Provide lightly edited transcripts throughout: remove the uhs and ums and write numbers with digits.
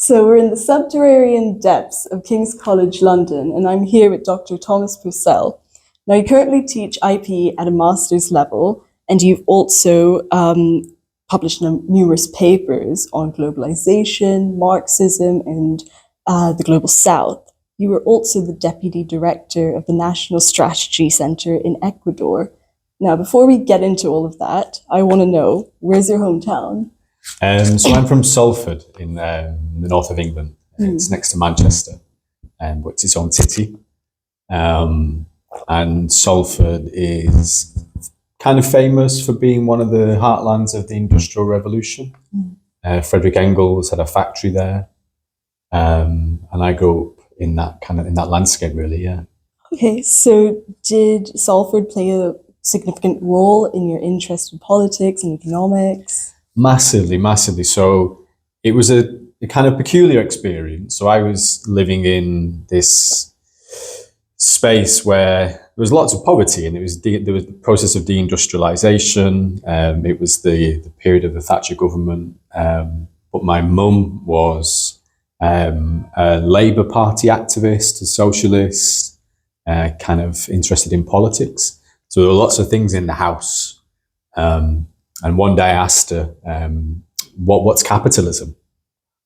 So we're in the subterranean depths of King's College London, and I'm here with Dr. Thomas Purcell. Now, you currently teach IPE at a master's level, and you've also published numerous papers on globalization, Marxism, and the Global South. You were also the Deputy Director of the National Strategy Center in Ecuador. Now, before we get into all of that, I want to know, where's your hometown? So I'm from Salford in the north of England. It's next to Manchester, but it's its own city. And Salford is kind of famous for being one of the heartlands of the Industrial Revolution. Frederick Engels had a factory there, and I grew up in that landscape, really. Yeah. Okay, so did Salford play a significant role in your interest in politics and economics? Massively, massively. So it was a kind of peculiar experience. So I was living in this space where there was lots of poverty, and there was the process of deindustrialization. It was the period of the Thatcher government. But my mum was a Labour Party activist, a socialist, kind of interested in politics. So there were lots of things in the house. And one day I asked her, what's capitalism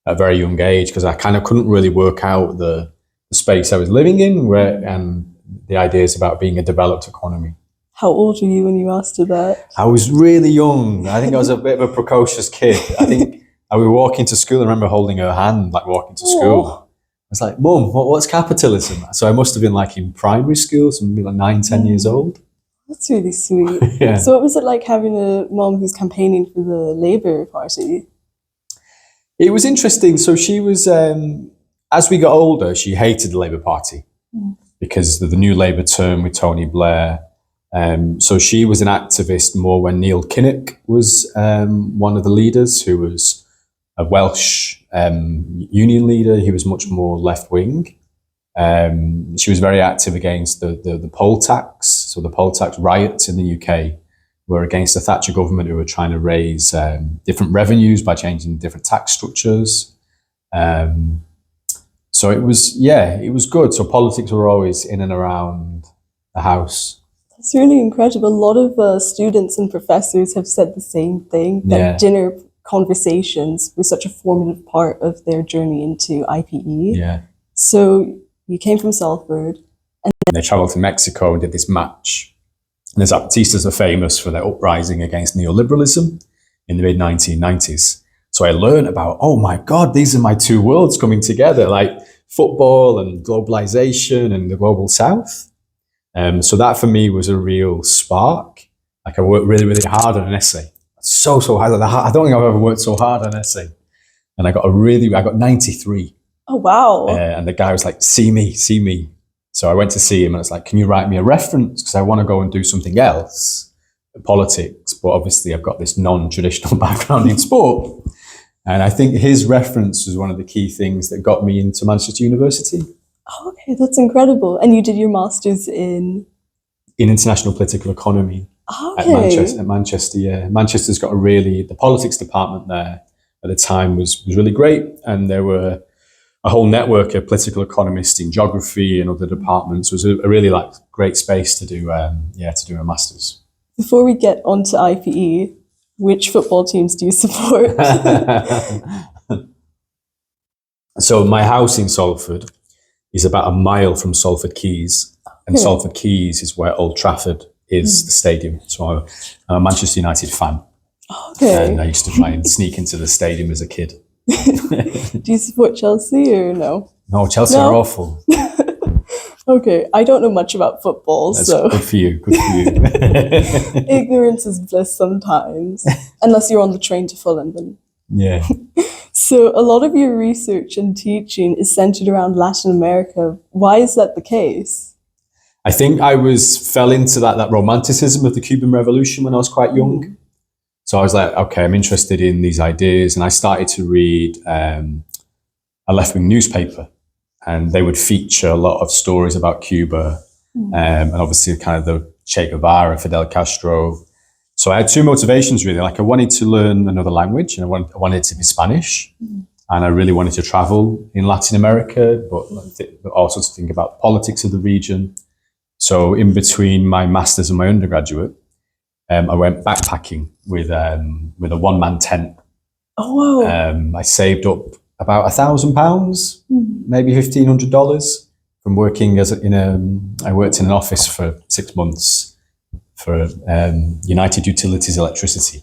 at a very young age? Because I kind of couldn't really work out the space I was living in, and the ideas about being a developed economy. How old were you when you asked her that? I was really young. I think I was a bit of a precocious kid. I think I was walking to school. I remember holding her hand, like walking to school. I was like, Mum, what's capitalism? So I must have been like in primary school, so maybe like 9, 10 years old. That's really sweet. Yeah. So what was it like having a mom who's campaigning for the Labour Party? It was interesting. So she was, as we got older, she hated the Labour Party because of the new Labour term with Tony Blair. So she was an activist more when Neil Kinnock was one of the leaders, who was a Welsh union leader. He was much more left-wing. She was very active against the poll tax. So the poll tax riots in the UK were against the Thatcher government, who were trying to raise different revenues by changing different tax structures. So it was good. So politics were always in and around the house. It's really incredible. A lot of students and professors have said the same thing, that dinner conversations were such a formative part of their journey into IPE. Yeah. So you came from Salford. And they travelled to Mexico and did this match. And the Zapatistas are famous for their uprising against neoliberalism in the mid-1990s. So I learned about, oh my God, these are my two worlds coming together, like football and globalization and the Global South. So that for me was a real spark. Like I worked really, really hard on an essay. So hard. I don't think I've ever worked so hard on an essay. And I got 93. Oh, wow. And the guy was like, see me. So I went to see him and I was like, can you write me a reference? Because I want to go and do something else, politics. But obviously I've got this non-traditional background in sport. And I think his reference was one of the key things that got me into Manchester University. Oh, okay, that's incredible. And you did your master's in international political economy. Okay. At Manchester, yeah. Manchester's got the politics department there at the time was really great. And there were a whole network of political economists in geography and other departments. It was a really great space to do a master's. Before we get onto IPE, which football teams do you support? So my house in Salford is about a mile from Salford Quays, and Salford Quays is where Old Trafford is, the stadium. So I'm a Manchester United fan. Okay. And I used to try and sneak into the stadium as a kid. Do you support Chelsea or no? No, Chelsea are awful. Okay, I don't know much about football, That's so good for you. ignorance is bliss sometimes, unless you're on the train to Fulham. Then. Yeah. So a lot of your research and teaching is centered around Latin America. Why is that the case? I think I fell into that romanticism of the Cuban Revolution when I was quite young. So I was like, okay, I'm interested in these ideas. And I started to read a left-wing newspaper. And they would feature a lot of stories about Cuba, and obviously kind of the Che Guevara, Fidel Castro. So I had two motivations really. Like I wanted to learn another language, and I wanted it to be Spanish. And I really wanted to travel in Latin America, but also to think about the politics of the region. So in between my master's and my undergraduate, I went backpacking with a one-man tent. Oh, wow. I saved up about £1,000, maybe $1,500 from working I worked in an office for 6 months for United Utilities Electricity.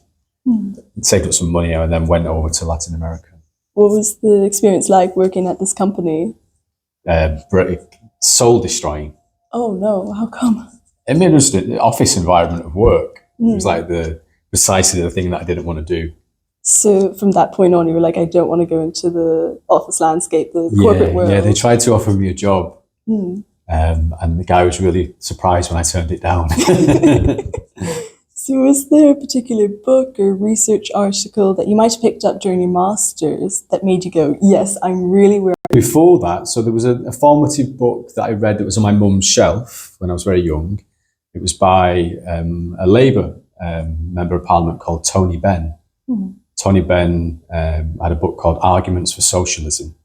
Saved up some money and then went over to Latin America. What was the experience like working at this company? Soul destroying. Oh no, how come? I mean, it was the office environment of work. It was like precisely the thing that I didn't want to do. So from that point on, you were like, I don't want to go into the office landscape, the corporate world. Yeah, they tried to offer me a job. And the guy was really surprised when I turned it down. So was there a particular book or research article that you might have picked up during your master's that made you go, yes, I'm really where Before that, so there was a formative book that I read that was on my mum's shelf when I was very young. It was by a Labour member of Parliament called Tony Benn. Tony Benn had a book called Arguments for Socialism.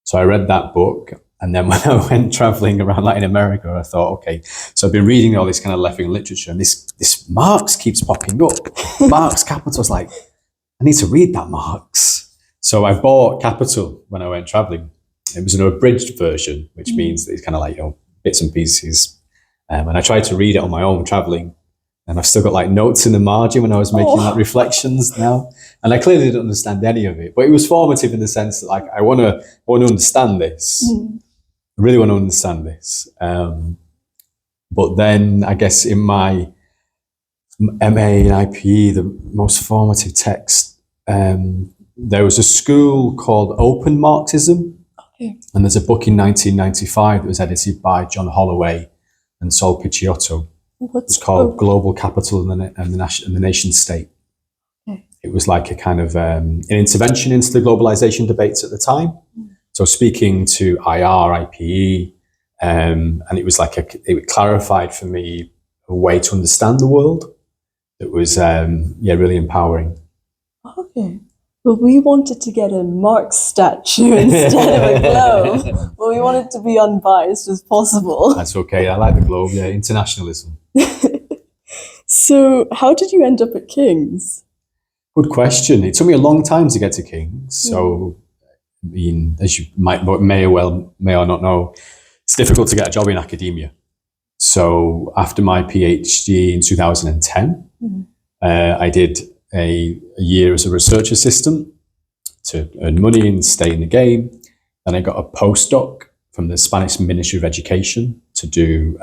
So I read that book, and then when I went travelling around Latin America, I thought, okay, so I've been reading all this kind of left-wing literature, and this Marx keeps popping up. Marx Capital. I was like, I need to read that Marx. So I bought Capital when I went travelling. It was an abridged version, which means that it's kind of like, bits and pieces. And I tried to read it on my own travelling. And I've still got like notes in the margin when I was making like reflections now. And I clearly didn't understand any of it, but it was formative in the sense that like, I want to understand this. I really want to understand this. But then I guess in my MA in IPE, the most formative text, there was a school called Open Marxism. Okay. And there's a book in 1995 that was edited by John Holloway and Sol Picciotto. It's called Global Capital and the Nation State. Okay. It was like a kind of an intervention into the globalization debates at the time. So speaking to IR, IPE, and it was like it clarified for me a way to understand the world that was really empowering. Okay. Well, we wanted to get a Marx statue instead of a globe, but we wanted to be unbiased as possible. That's okay. I like the globe. Yeah, internationalism. So, how did you end up at King's? Good question. It took me a long time to get to King's. So, I mean, as you may or not know, it's difficult to get a job in academia. So, after my PhD in 2010, I did a year as a research assistant to earn money and stay in the game. Then I got a postdoc from the Spanish Ministry of Education to do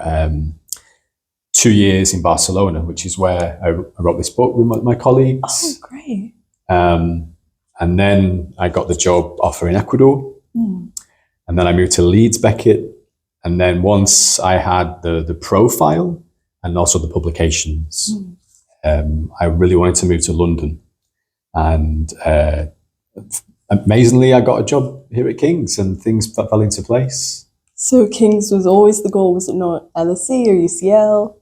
2 years in Barcelona, which is where I wrote this book with my colleagues. Oh, great. And then I got the job offer in Ecuador. And then I moved to Leeds Beckett. And then once I had the profile and also the publications, I really wanted to move to London. And amazingly, I got a job here at King's and things fell into place. So King's was always the goal, was it not LSE or UCL?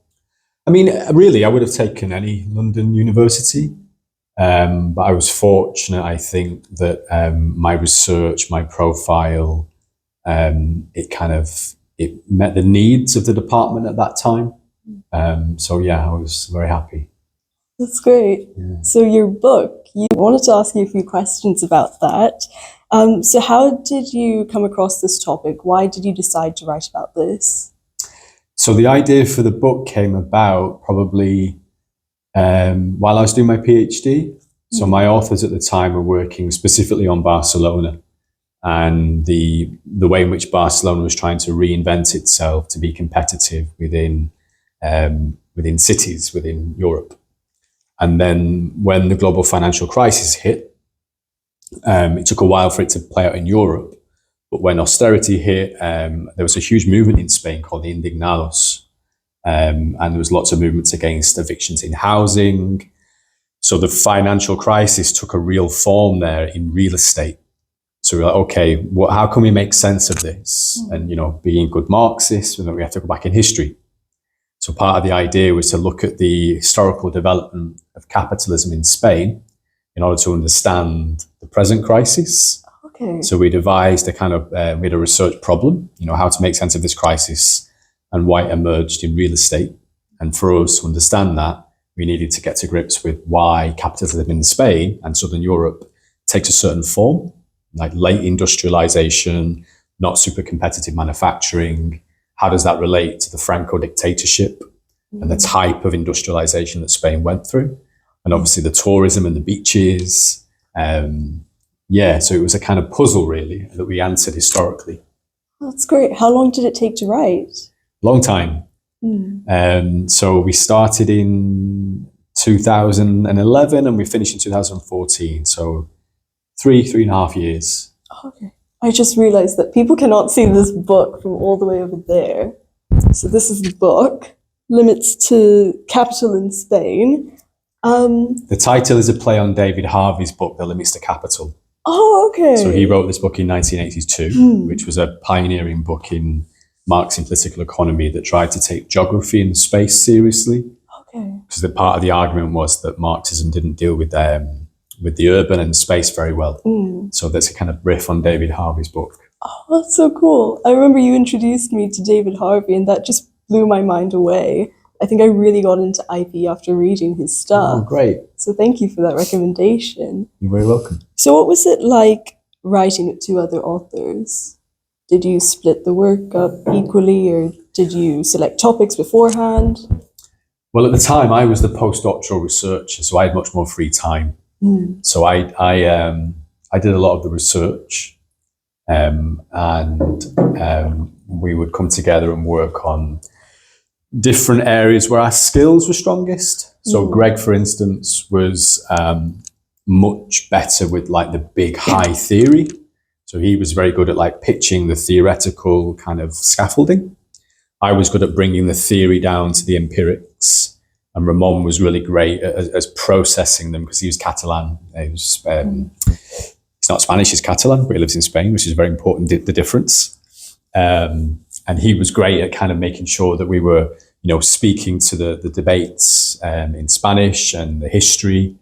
I mean, really, I would have taken any London university. But I was fortunate, I think, that my research, my profile, it met the needs of the department at that time. So yeah, I was very happy. That's great. Yeah. So your book, I wanted to ask you a few questions about that. So how did you come across this topic? Why did you decide to write about this? So the idea for the book came about probably while I was doing my PhD. So my authors at the time were working specifically on Barcelona and the way in which Barcelona was trying to reinvent itself to be competitive within cities within Europe. And then when the global financial crisis hit, it took a while for it to play out in Europe. But when austerity hit, there was a huge movement in Spain called the Indignados. And there was lots of movements against evictions in housing. So the financial crisis took a real form there in real estate. So we're like, okay, how can we make sense of this? And, being good Marxists, we have to go back in history. So part of the idea was to look at the historical development of capitalism in Spain in order to understand the present crisis. Okay. So we devised a kind of, we had a research problem, how to make sense of this crisis and why it emerged in real estate. And for us to understand that, we needed to get to grips with why capitalism in Spain and Southern Europe takes a certain form, like late industrialization, not super competitive manufacturing. How does that relate to the Franco dictatorship and the type of industrialization that Spain went through? And obviously the tourism and the beaches. So it was a kind of puzzle, really, that we answered historically. That's great. How long did it take to write? Long time. So we started in 2011 and we finished in 2014. So three and a half years. Okay. I just realized that people cannot see this book from all the way over there. So this is the book, Limits to Capital in Spain. The title is a play on David Harvey's book, The Limits to Capital. Oh, okay. So he wrote this book in 1982, which was a pioneering book in Marxist political economy that tried to take geography and space seriously. Okay. Because the part of the argument was that Marxism didn't deal with the urban and space very well. So that's a kind of riff on David Harvey's book. Oh, that's so cool. I remember you introduced me to David Harvey and that just blew my mind away. I think I really got into IPE after reading his stuff. Oh, great. So thank you for that recommendation. You're very welcome. So what was it like writing with two other authors? Did you split the work up equally or did you select topics beforehand? Well, at the time, I was the postdoctoral researcher, so I had much more free time. So I did a lot of the research and we would come together and work on different areas where our skills were strongest. So Greg, for instance, was much better with like the big high theory. So he was very good at like pitching the theoretical kind of scaffolding. I was good at bringing the theory down to the empirics. And Ramon was really great at processing them because he was Catalan. He's not Spanish, he's Catalan, but he lives in Spain, which is very important, the difference. And he was great at kind of making sure that we were, speaking to the debates in Spanish and the history.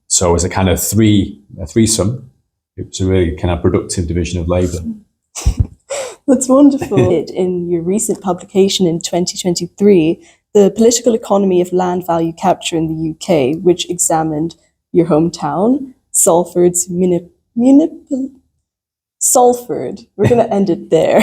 So as a kind of threesome, it was a really kind of productive division of labour. That's wonderful. In your recent publication in 2023, The Political Economy of Land Value Capture in the UK, which examined your hometown, Salford's Salford. We're going to end it there.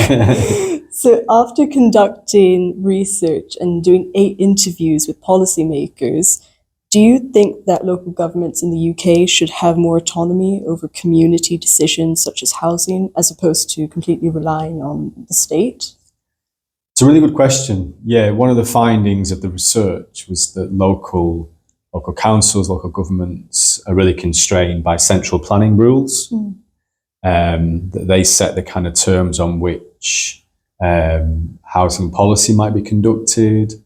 So after conducting research and doing 8 interviews with policymakers, do you think that local governments in the UK should have more autonomy over community decisions such as housing, as opposed to completely relying on the state? It's a really good question. Yeah, one of the findings of the research was that local councils, local governments are really constrained by central planning rules. That they set the kind of terms on which housing policy might be conducted.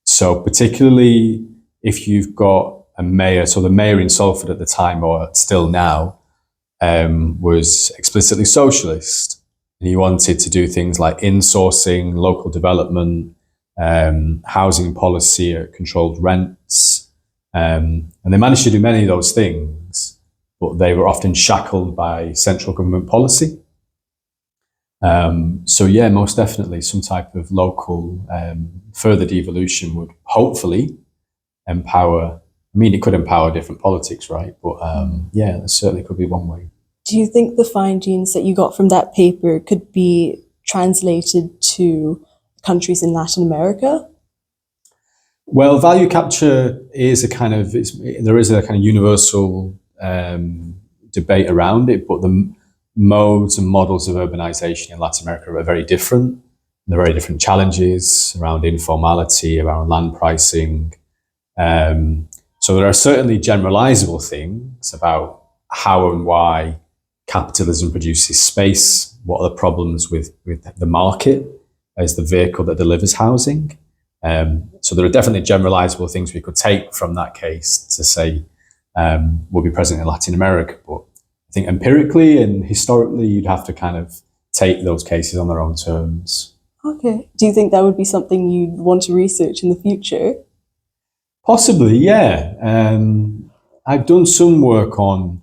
So particularly if you've got a mayor, so the mayor in Salford at the time, or still now, was explicitly socialist. And he wanted to do things like insourcing, local development, housing policy at controlled rents. And they managed to do many of those things, but they were often shackled by central government policy. So yeah, most definitely some type of local further devolution would hopefully empower, it could empower different politics, right? But yeah, that certainly could be one way. Do you think the findings that you got from that paper could be translated to countries in Latin America? Well, value capture is there is a kind of universal debate around it, but the modes and models of urbanization in Latin America are very different. There are very different challenges around informality, around land pricing. So there are certainly generalizable things about how and why capitalism produces space, what are the problems with the market as the vehicle that delivers housing. So there are definitely generalizable things we could take from that case to say will be present in Latin America. But I think empirically and historically, you'd have to kind of take those cases on their own terms. Okay. Do you think that would be something you'd want to research in the future? Possibly, yeah. I've done some work on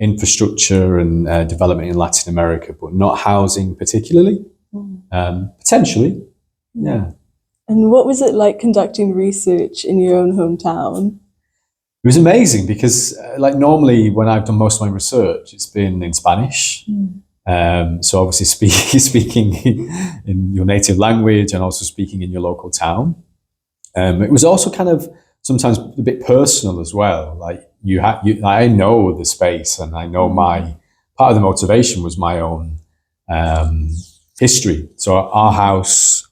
infrastructure and development in Latin America, but not housing particularly. Potentially, yeah. And what was it like conducting research in your own hometown? It was amazing because, like, normally when I've done most of my research, it's been in Spanish. So obviously speaking in your native language and also speaking in your local town. It was also kind of sometimes a bit personal as well. Like I know the space, and I know my part of the motivation was my own history. So our house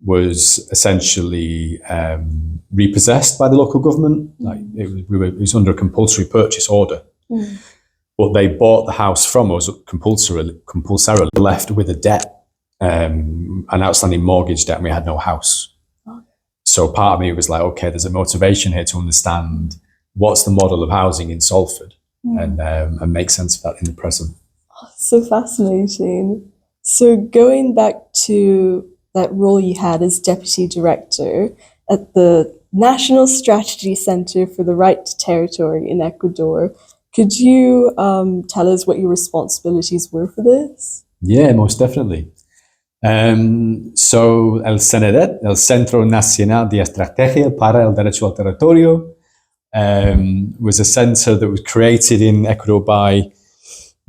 was essentially repossessed by the local government. Like it was under a compulsory purchase order. But they bought the house from us compulsorily, left with a debt, an outstanding mortgage debt, and we had no house. So part of me was like, okay, there's a motivation here to understand what's the model of housing in Salford and make sense of that in the present. So fascinating. So going back to that role you had as Deputy Director at the National Strategy Center for the Right to Territory in Ecuador, could you tell us what your responsibilities were for this? Yeah, most definitely. So el CNEDET, el Centro Nacional de Estrategia para el Derecho al Territorio, was a center that was created in Ecuador by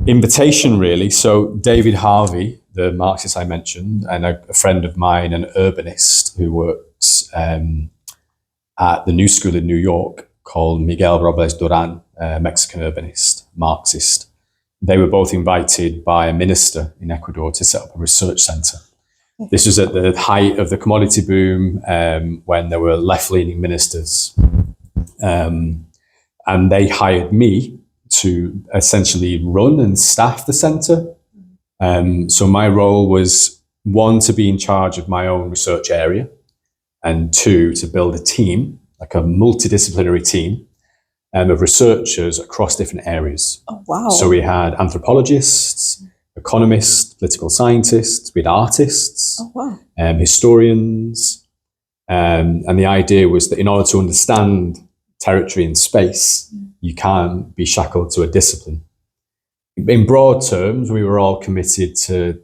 invitation, really. So David Harvey, the Marxist I mentioned, and a friend of mine, an urbanist who works at the New School in New York, called Miguel Robles Duran, a Mexican urbanist, Marxist. They were both invited by a minister in Ecuador to set up a research center. This was at the height of the commodity boom, when there were left-leaning ministers. And they hired me to essentially run and staff the center. So my role was, one, to be in charge of my own research area, and two, to build a team, like a multidisciplinary team of researchers across different areas. Oh, wow. So we had anthropologists, economists, political scientists, we had artists, historians. And the idea was that in order to understand territory and space, you can't be shackled to a discipline. In broad terms, we were all committed to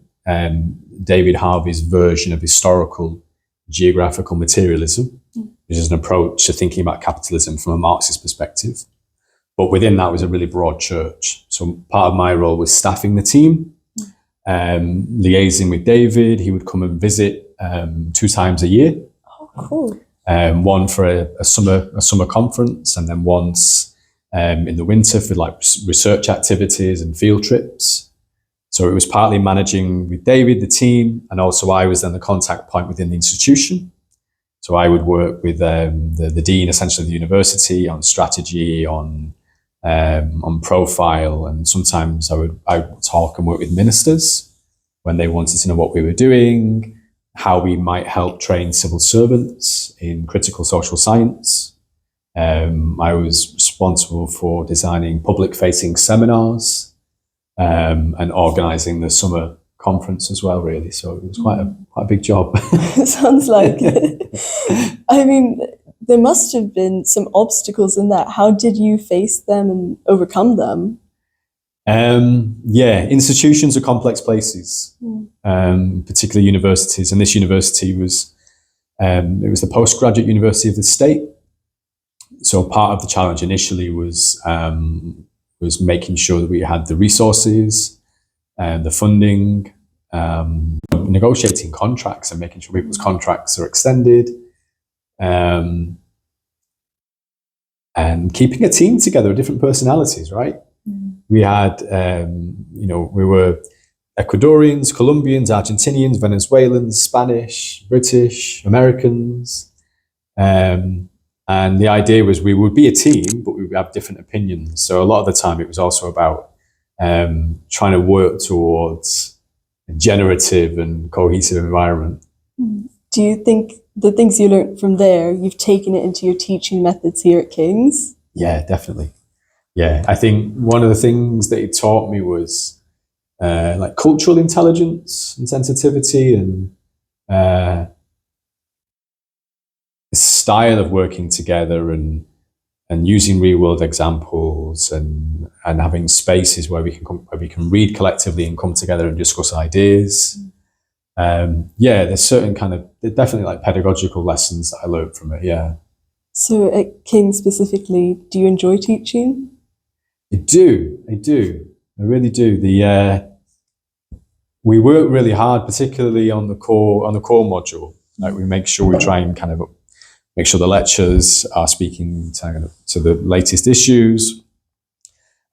David Harvey's version of historical geographical materialism, which is an approach to thinking about capitalism from a Marxist perspective. But within that was a really broad church. So part of my role was staffing the team, liaising with David. He would come and visit 2 times a year. Oh, cool. One for a summer conference, and then once in the winter for like research activities and field trips. So it was partly managing with David, the team, and also I was then the contact point within the institution. So I would work with the dean, essentially of the university, on strategy, on profile, and sometimes I would talk and work with ministers when they wanted to know what we were doing, how we might help train civil servants in critical social science. I was responsible for designing public-facing seminars and organising the summer conference as well, really. So it was quite a big job. Sounds like it. I mean, there must have been some obstacles in that. How did you face them and overcome them? Institutions are complex places, particularly universities. And this university was, it was the postgraduate university of the state. So part of the challenge initially was making sure that we had the resources and the funding, negotiating contracts and making sure people's contracts are extended, and keeping a team together of different personalities, right? We had, we were Ecuadorians, Colombians, Argentinians, Venezuelans, Spanish, British, Americans. And the idea was we would be a team, but we would have different opinions. So a lot of the time it was also about trying to work towards a generative and cohesive environment. Do you think the things you learned from there, you've taken it into your teaching methods here at King's? Yeah, definitely. Yeah, I think one of the things that it taught me was like cultural intelligence and sensitivity, and the style of working together, and and using real world examples and having spaces where we can read collectively and come together and discuss ideas. There's definitely like pedagogical lessons that I learned from it. Yeah. So at King specifically, do you enjoy teaching? I do. I really do. We work really hard, particularly on the core module. Like we make sure we try and kind of make sure the lectures are speaking to the latest issues.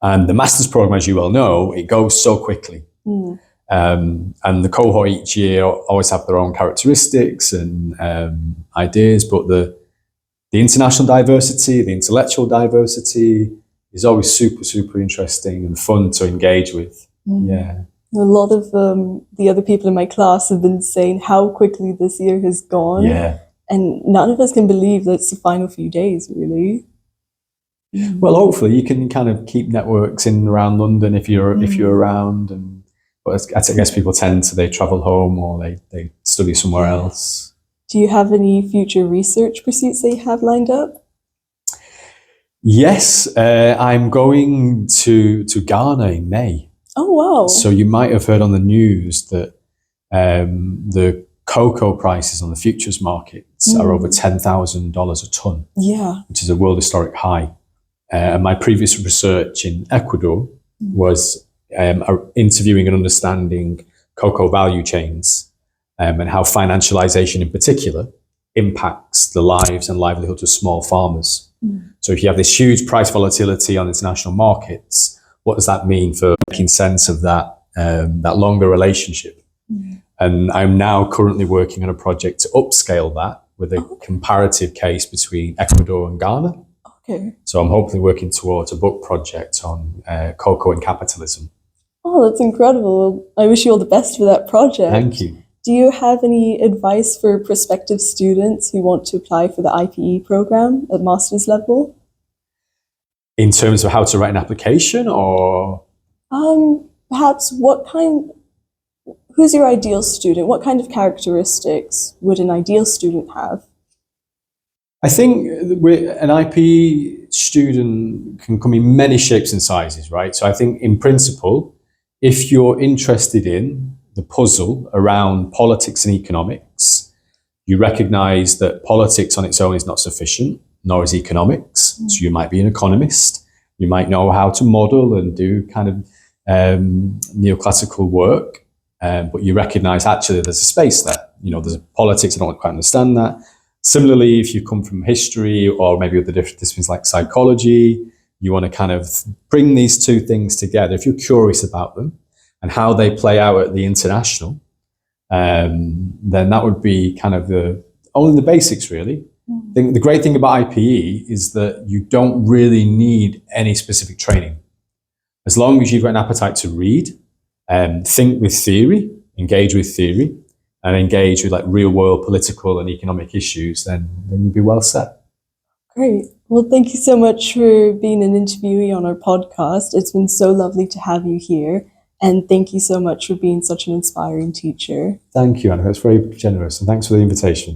And the master's program, as you well know, it goes so quickly. And the cohort each year always have their own characteristics and ideas, but the international diversity, the intellectual diversity is always super, super interesting and fun to engage with. Yeah. A lot of the other people in my class have been saying how quickly this year has gone. Yeah. And none of us can believe that it's the final few days, really. Well, hopefully you can kind of keep networks in and around London if you're around, but I guess people they travel home or they study somewhere else. Do you have any future research pursuits that you have lined up? Yes, I'm going to Ghana in May. Oh, wow. So you might have heard on the news that the cocoa prices on the futures markets are over $10,000 a ton. Yeah. Which is a world historic high. And my previous research in Ecuador was interviewing and understanding cocoa value chains and how financialization in particular impacts the lives and livelihoods of small farmers. So if you have this huge price volatility on international markets, what does that mean for making sense of that longer relationship? And I'm now currently working on a project to upscale that with a comparative case between Ecuador and Ghana. Okay. So I'm hopefully working towards a book project on cocoa and capitalism. Oh, that's incredible. I wish you all the best for that project. Thank you. Do you have any advice for prospective students who want to apply for the IPE program at master's level? In terms of how to write an application, or? Perhaps who's your ideal student? What kind of characteristics would an ideal student have? I think an IPE student can come in many shapes and sizes, right? So I think in principle, if you're interested in the puzzle around politics and economics, you recognize that politics on its own is not sufficient, nor is economics. So you might be an economist. You might know how to model and do kind of neoclassical work, but you recognize actually there's a space there. There's politics, I don't quite understand that. Similarly, if you come from history or maybe other different disciplines like psychology, you want to kind of bring these two things together. If you're curious about them and how they play out at the international, then that would be kind of only the basics, really. The great thing about IPE is that you don't really need any specific training. As long as you've got an appetite to read, think with theory, engage with theory, and engage with like real world political and economic issues, then you'd be well set. Great. Well, thank you so much for being an interviewee on our podcast. It's been so lovely to have you here. And thank you so much for being such an inspiring teacher. Thank you, Anika. That's very generous. And thanks for the invitation.